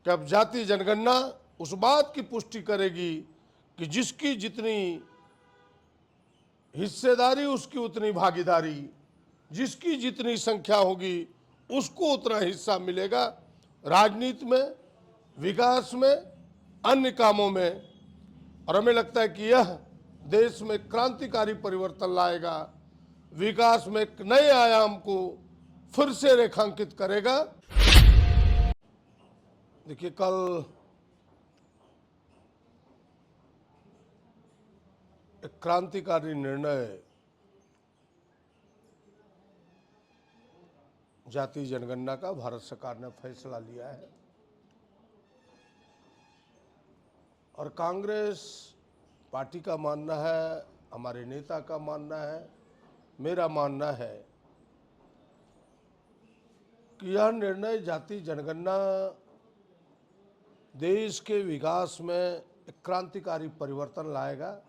कि अब जाति जनगणना उस बात की पुष्टि करेगी कि जिसकी जितनी हिस्सेदारी उसकी उतनी भागीदारी, जिसकी जितनी संख्या होगी उसको उतना हिस्सा मिलेगा, राजनीति में, विकास में, अन्य कामों में। और हमें लगता है कि यह देश में क्रांतिकारी परिवर्तन लाएगा, विकास में एक नए आयाम को फिर से रेखांकित करेगा। देखिए, कल एक क्रांतिकारी निर्णय जाति जनगणना का भारत सरकार ने फैसला लिया है और कांग्रेस पार्टी का मानना है, हमारे नेता का मानना है, मेरा मानना है कि यह निर्णय जाति जनगणना देश के विकास में एक क्रांतिकारी परिवर्तन लाएगा,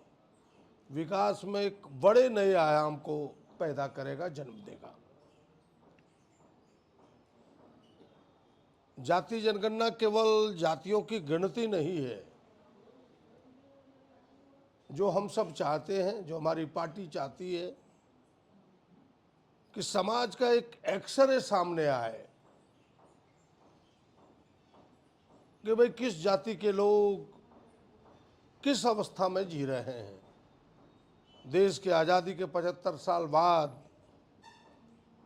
विकास में एक बड़े नए आयाम को पैदा करेगा, जन्म देगा। जाति जनगणना केवल जातियों की गिनती नहीं है। जो हम सब चाहते हैं, जो हमारी पार्टी चाहती है कि समाज का एक एक्सरे सामने आए कि भाई किस जाति के लोग किस अवस्था में जी रहे हैं। देश की आज़ादी के 75 साल बाद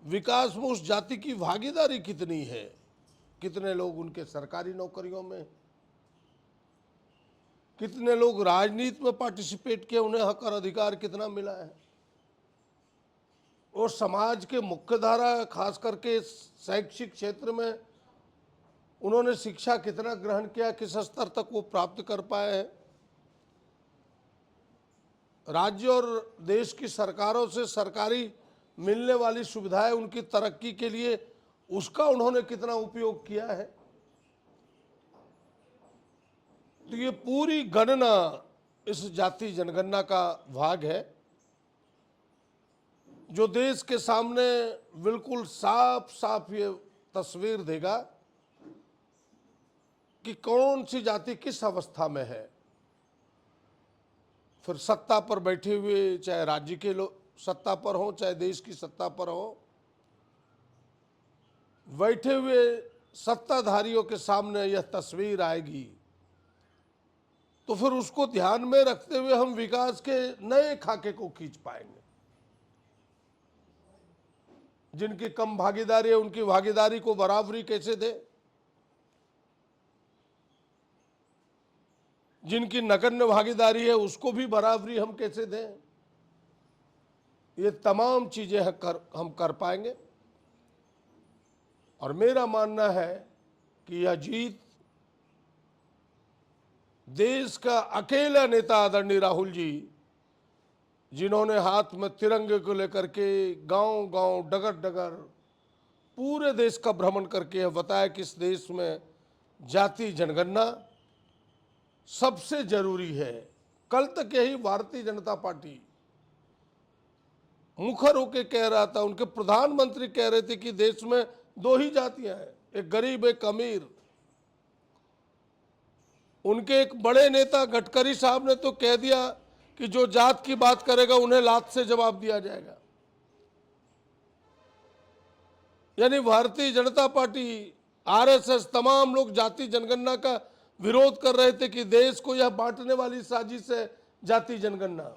विकास में उस जाति की भागीदारी कितनी है, कितने लोग उनके सरकारी नौकरियों में, कितने लोग राजनीति में पार्टिसिपेट किए, उन्हें हक और अधिकार कितना मिला है, और समाज के मुख्यधारा खास करके शैक्षिक क्षेत्र में उन्होंने शिक्षा कितना ग्रहण किया, किस स्तर तक वो प्राप्त कर पाए हैं। राज्य और देश की सरकारों से सरकारी मिलने वाली सुविधाएं उनकी तरक्की के लिए उसका उन्होंने कितना उपयोग किया है। तो ये पूरी गणना इस जाति जनगणना का भाग है जो देश के सामने बिल्कुल साफ साफ ये तस्वीर देगा कि कौन सी जाति किस अवस्था में है। फिर सत्ता पर बैठे हुए, चाहे राज्य के लोग सत्ता पर हो, चाहे देश की सत्ता पर हो, बैठे हुए सत्ताधारियों के सामने यह तस्वीर आएगी तो फिर उसको ध्यान में रखते हुए हम विकास के नए खाके को खींच पाएंगे। जिनकी कम भागीदारी है उनकी भागीदारी को बराबरी कैसे दे, जिनकी नगण्य भागीदारी है उसको भी बराबरी हम कैसे दें, ये तमाम चीजें हम कर पाएंगे। और मेरा मानना है कि यह जीत देश का अकेला नेता आदरणीय राहुल जी, जिन्होंने हाथ में तिरंगे को लेकर के गांव गांव, डगर डगर पूरे देश का भ्रमण करके यह बताया कि इस देश में जाति जनगणना सबसे जरूरी है। कल तक यही भारतीय जनता पार्टी मुखर होकर कह रहा था, उनके प्रधानमंत्री कह रहे थे कि देश में दो ही जातियां हैं, एक गरीब एक अमीर। उनके एक बड़े नेता गडकरी साहब ने तो कह दिया कि जो जात की बात करेगा उन्हें लात से जवाब दिया जाएगा। यानी भारतीय जनता पार्टी, आरएसएस, तमाम लोग जाति जनगणना का विरोध कर रहे थे कि देश को यह बांटने वाली साजिश है जाति जनगणना।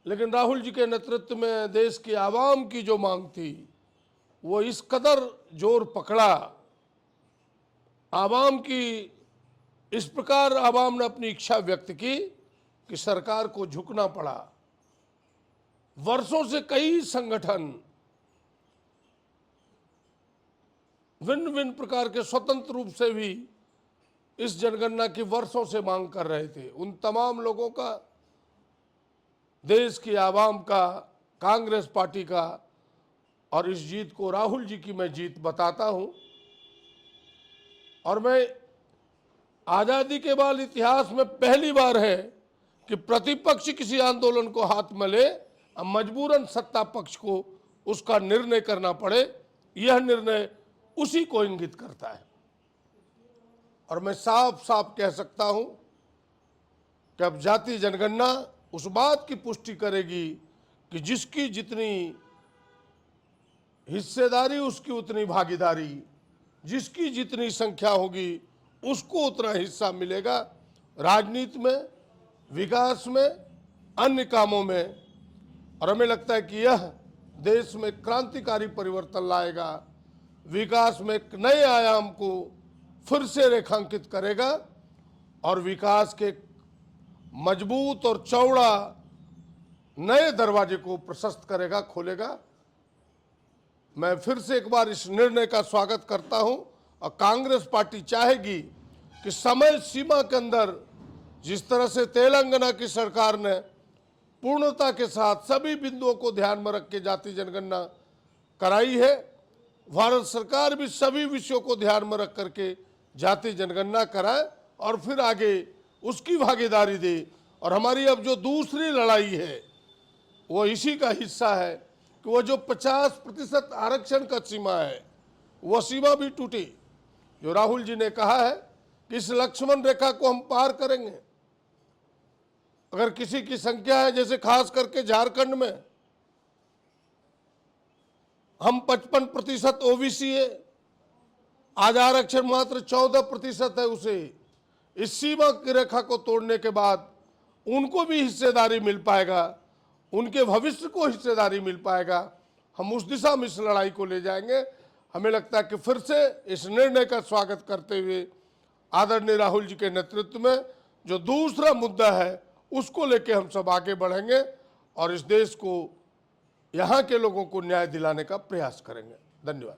लेकिन राहुल जी के नेतृत्व में देश की आवाम की जो मांग थी वो इस कदर जोर पकड़ा, आवाम की इस प्रकार आवाम ने अपनी इच्छा व्यक्त की कि सरकार को झुकना पड़ा। वर्षों से कई संगठन भिन्न भिन्न प्रकार के स्वतंत्र रूप से भी इस जनगणना की वर्षों से मांग कर रहे थे। उन तमाम लोगों का, देश की आवाम का, कांग्रेस पार्टी का, और इस जीत को राहुल जी की मैं जीत बताता हूं। और मैं आजादी के बाद इतिहास में पहली बार है कि प्रतिपक्ष किसी आंदोलन को हाथ में ले, मजबूरन सत्ता पक्ष को उसका निर्णय करना पड़े। यह निर्णय उसी को इंगित करता है। और मैं साफ साफ कह सकता हूं कि अब जातीय जनगणना उस बात की पुष्टि करेगी कि जिसकी जितनी हिस्सेदारी उसकी उतनी भागीदारी, जिसकी जितनी संख्या होगी उसको उतना हिस्सा मिलेगा, राजनीति में, विकास में, अन्य कामों में। और हमें लगता है कि यह देश में क्रांतिकारी परिवर्तन लाएगा, विकास में एक नए आयाम को फिर से रेखांकित करेगा और विकास के मजबूत और चौड़ा नए दरवाजे को प्रशस्त करेगा, खोलेगा। मैं फिर से एक बार इस निर्णय का स्वागत करता हूं और कांग्रेस पार्टी चाहेगी कि समय सीमा के अंदर जिस तरह से तेलंगाना की सरकार ने पूर्णता के साथ सभी बिंदुओं को ध्यान में रख के जातीय जनगणना कराई है, भारत सरकार भी सभी विषयों को ध्यान में रख करके जातीय जनगणना कराए और फिर आगे उसकी भागीदारी दे। और हमारी अब जो दूसरी लड़ाई है वो इसी का हिस्सा है कि वो जो 50% आरक्षण का सीमा है वो सीमा भी टूटी। जो राहुल जी ने कहा है कि इस लक्ष्मण रेखा को हम पार करेंगे। अगर किसी की संख्या है, जैसे खास करके झारखंड में हम 55% ओबीसी है, आज आरक्षण मात्र 14% है, उसे इस सीमा की रेखा को तोड़ने के बाद उनको भी हिस्सेदारी मिल पाएगा, उनके भविष्य को हिस्सेदारी मिल पाएगा। हम उस दिशा में इस लड़ाई को ले जाएंगे। हमें लगता है कि फिर से इस निर्णय का स्वागत करते हुए आदरणीय राहुल जी के नेतृत्व में जो दूसरा मुद्दा है उसको लेके हम सब आगे बढ़ेंगे और इस देश को, यहाँ के लोगों को न्याय दिलाने का प्रयास करेंगे। धन्यवाद।